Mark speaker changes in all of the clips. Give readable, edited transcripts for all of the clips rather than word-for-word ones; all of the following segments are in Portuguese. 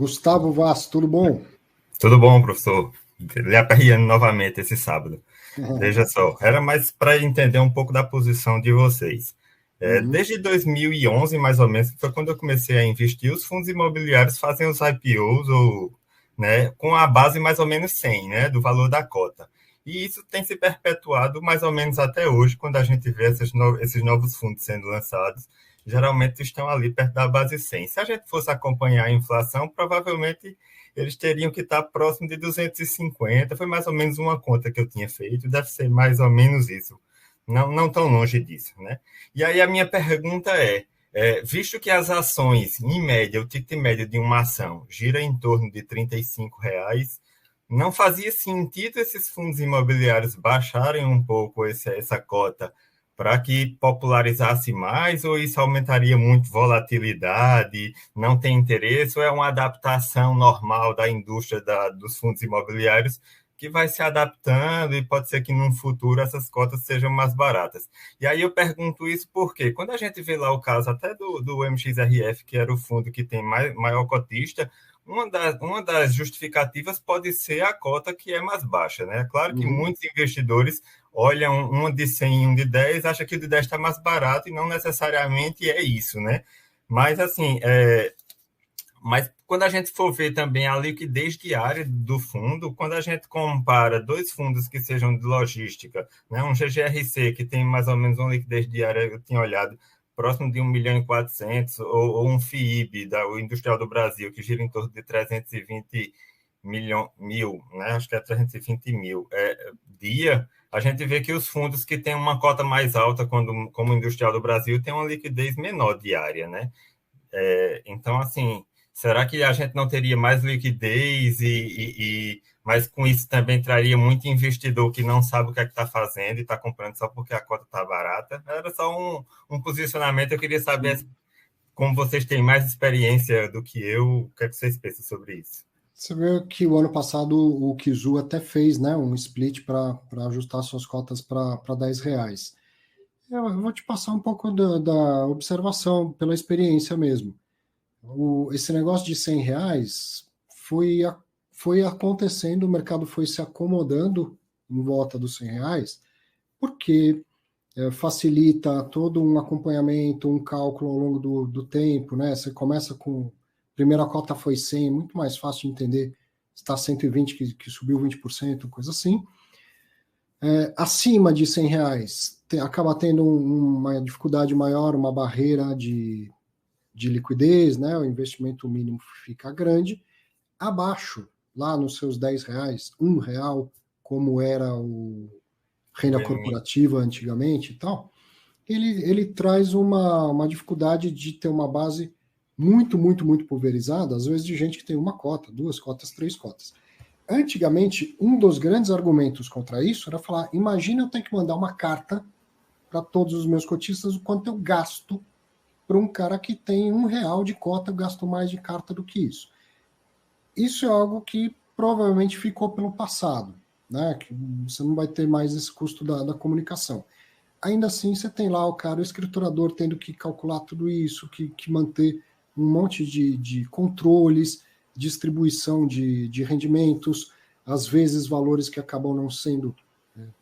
Speaker 1: Gustavo Vaz, tudo bom?
Speaker 2: Tudo bom, professor? Lhe aperreando novamente esse sábado. Veja só, era mais para entender um pouco da posição de vocês.
Speaker 1: Uhum.
Speaker 2: Desde 2011, mais ou menos, que foi quando eu comecei a investir, os fundos imobiliários fazem os IPOs né, com a base mais ou menos 100, né, do valor da cota. E isso tem se perpetuado mais ou menos até hoje, quando a gente vê esses novos fundos sendo lançados, geralmente estão ali perto da base 100. Se a gente fosse acompanhar a inflação, provavelmente eles teriam que estar próximo de 250. Foi mais ou menos uma conta que eu tinha feito, deve ser mais ou menos isso. Não tão longe disso, né? E aí a minha pergunta visto que as ações, em média, o ticket médio de uma ação gira em torno de R$ 35, não fazia sentido esses fundos imobiliários baixarem um pouco essa cota para que popularizasse mais, ou isso aumentaria muito volatilidade, não tem interesse, ou é uma adaptação normal da indústria dos fundos imobiliários que vai se adaptando e pode ser que num futuro essas cotas sejam mais baratas. E aí eu pergunto isso porque quando a gente vê lá o caso até do MXRF, que era o fundo que tem maior cotista, uma das justificativas pode ser a cota que é mais baixa, né? Claro que
Speaker 1: Uhum.
Speaker 2: muitos investidores olham uma de 100 e um de 10, acha que o de 10 está mais barato e não necessariamente é isso, né? Mas assim, mas quando a gente for ver também a liquidez diária do fundo, quando a gente compara dois fundos que sejam de logística, né, um GGRC que tem mais ou menos uma liquidez diária, eu tinha olhado, próximo de 1.400.000, ou um FIIB, o Industrial do Brasil, que gira em torno de 320 mil, né, acho que é 320 mil dia, a gente vê que os fundos que têm uma cota mais alta, como o Industrial do Brasil, têm uma liquidez menor diária, né? Então, assim, será que a gente não teria mais liquidez mas com isso também traria muito investidor que não sabe o que é que está fazendo e está comprando só porque a cota está barata? Era só um posicionamento. Eu queria saber,
Speaker 1: Sim.
Speaker 2: como vocês têm mais experiência do que eu, o que é que vocês pensam sobre isso?
Speaker 1: Você vê que o ano passado o Kizu até fez, né, um split para ajustar suas cotas para R$ 10. Eu vou te passar um pouco da observação pela experiência mesmo. Esse negócio de R$ 100 foi acontecendo, o mercado foi se acomodando em volta dos R$ 100, porque facilita todo um acompanhamento, um cálculo ao longo do tempo, né? Você começa com. Primeira cota foi 100, muito mais fácil de entender. Está 120, que subiu 20%, coisa assim. Acima de R$ 100, acaba tendo uma dificuldade maior, uma barreira de liquidez, né? O investimento mínimo fica grande. Abaixo, lá nos seus R$ 10, R$ 1, como era o renda
Speaker 2: DMI.
Speaker 1: corporativa antigamente e tal, ele traz uma dificuldade de ter uma base muito, muito, muito pulverizada, às vezes de gente que tem uma cota, duas cotas, três cotas. Antigamente, um dos grandes argumentos contra isso era falar: imagina eu tenho que mandar uma carta para todos os meus cotistas o quanto eu gasto para um cara que tem R$ 1 de cota, eu gasto mais de carta do que isso. Isso é algo que provavelmente ficou pelo passado, né? Que você não vai ter mais esse custo da comunicação. Ainda assim, você tem lá o cara, o escriturador, tendo que calcular tudo isso, que manter um monte de controles, distribuição de rendimentos, às vezes valores que acabam não sendo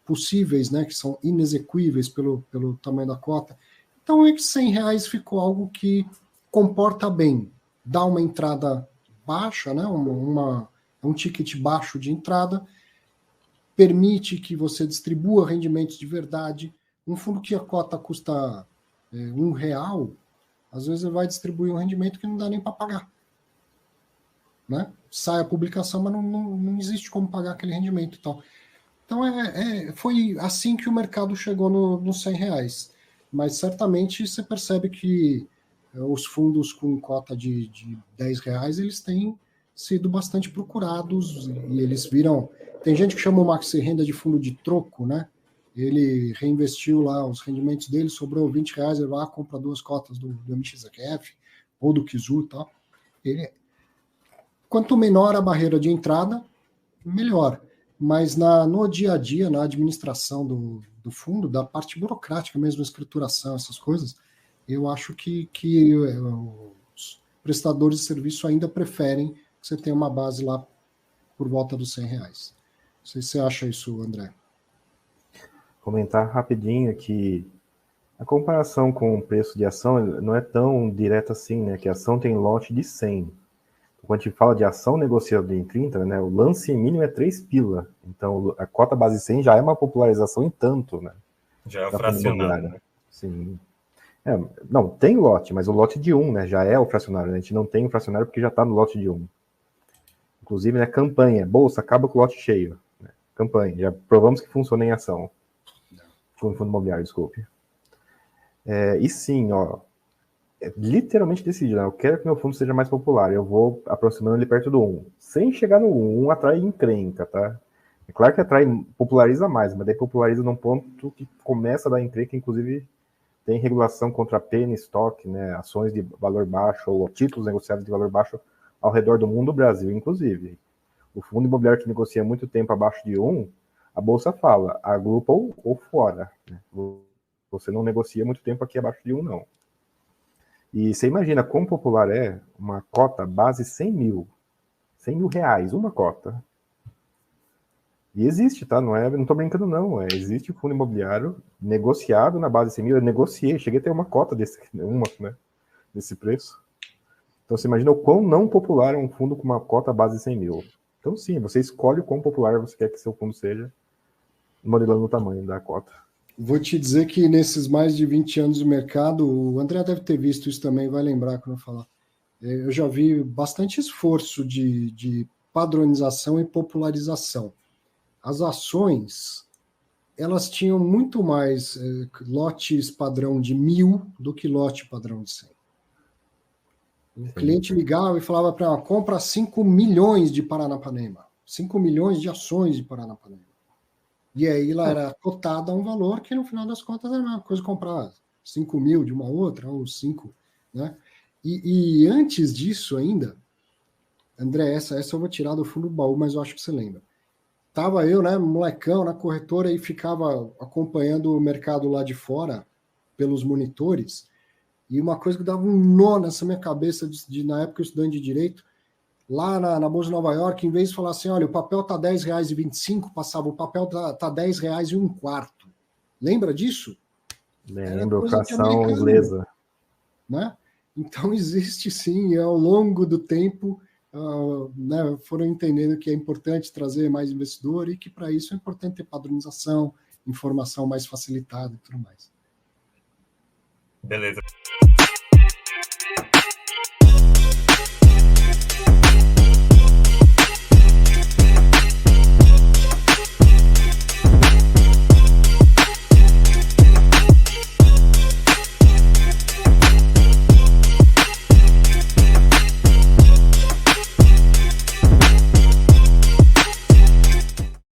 Speaker 1: possíveis, né, que são inexequíveis pelo tamanho da cota. Então, é que R$ 100 ficou algo que comporta bem, dá uma entrada baixa, né, um ticket baixo de entrada, permite que você distribua rendimentos de verdade. Um fundo que a cota custa R$ 1, às vezes ele vai distribuir um rendimento que não dá nem para pagar. Né? Sai a publicação, mas não existe como pagar aquele rendimento e tal. Então, foi assim que o mercado chegou nos R$ 100. Mas certamente você percebe que os fundos com cota de R$ 10, eles têm sido bastante procurados e eles viram. Tem gente que chama o Maxi Renda de fundo de troco, né? Ele reinvestiu lá os rendimentos dele, sobrou R$ 20, ele vai lá, compra duas cotas do MXRF ou do Kizu e tal. Quanto menor a barreira de entrada, melhor. Mas no dia a dia, na administração do fundo, da parte burocrática mesmo, escrituração, essas coisas, eu acho que os prestadores de serviço ainda preferem que você tem uma base lá por volta dos R$100. Não sei se você acha isso, André.
Speaker 3: Comentar rapidinho que a comparação com o preço de ação não é tão direta assim, né? Que a ação tem lote de 100. Quando a gente fala de ação negociada em 30, né? O lance mínimo é 3 pila. Então, a cota base 100 já é uma popularização em tanto, né?
Speaker 2: Já é o fracionário, né?
Speaker 3: Sim. Não, tem lote, mas o lote de 1, né? Já é o fracionário. Né? A gente não tem o fracionário porque já está no lote de 1. Inclusive, né? Campanha. Bolsa, acaba com o lote cheio. Né? Campanha. Já provamos que funciona em ação. Fundo imobiliário, desculpe. E sim, ó, é literalmente decidido, né? Eu quero que meu fundo seja mais popular, eu vou aproximando ele perto do 1. Sem chegar no 1, 1 atrai encrenca, tá? É claro que atrai, populariza mais, mas daí populariza num ponto que começa a dar encrenca, inclusive tem regulação contra penny stock, né? Ações de valor baixo ou títulos negociados de valor baixo ao redor do mundo, Brasil, inclusive. O fundo imobiliário que negocia muito tempo abaixo de 1, a bolsa fala, agrupa ou fora, né? Você não negocia muito tempo aqui abaixo de 1, não. E você imagina quão popular é uma cota base 100 mil. 100 mil reais, uma cota. E existe, tá? Não tô brincando, não. Existe fundo imobiliário negociado na base 100 mil. Eu negociei, cheguei a ter uma cota desse preço. Então você imagina o quão não popular é um fundo com uma cota base 100 mil. Então sim, você escolhe o quão popular você quer que seu fundo seja, modelando o tamanho da cota.
Speaker 1: Vou te dizer que nesses mais de 20 anos de mercado, o André deve ter visto isso também, vai lembrar quando eu falar. Eu já vi bastante esforço de padronização e popularização. As ações, elas tinham muito mais lotes padrão de 1.000 do que lote padrão de 100. O cliente ligava e falava para compra 5 milhões de Paranapanema, 5 milhões de ações de Paranapanema. E aí ela era cotada a um valor que, no final das contas, era uma coisa comprar 5 mil de uma outra, ou 5, né? E antes disso ainda, André, essa eu vou tirar do fundo do baú, mas eu acho que você lembra. Tava eu, né, molecão, na corretora e ficava acompanhando o mercado lá de fora, pelos monitores, e uma coisa que dava um nó nessa minha cabeça, na época eu estudante de Direito, lá na Bolsa de Nova York, em vez de falar assim, olha, o papel está R$10,25, passava, o papel está R$10,01. Lembra disso?
Speaker 3: Lembro, fração inglesa.
Speaker 1: Né? Então existe sim, ao longo do tempo, né, foram entendendo que é importante trazer mais investidor e que para isso é importante ter padronização, informação mais facilitada e tudo mais.
Speaker 2: Beleza.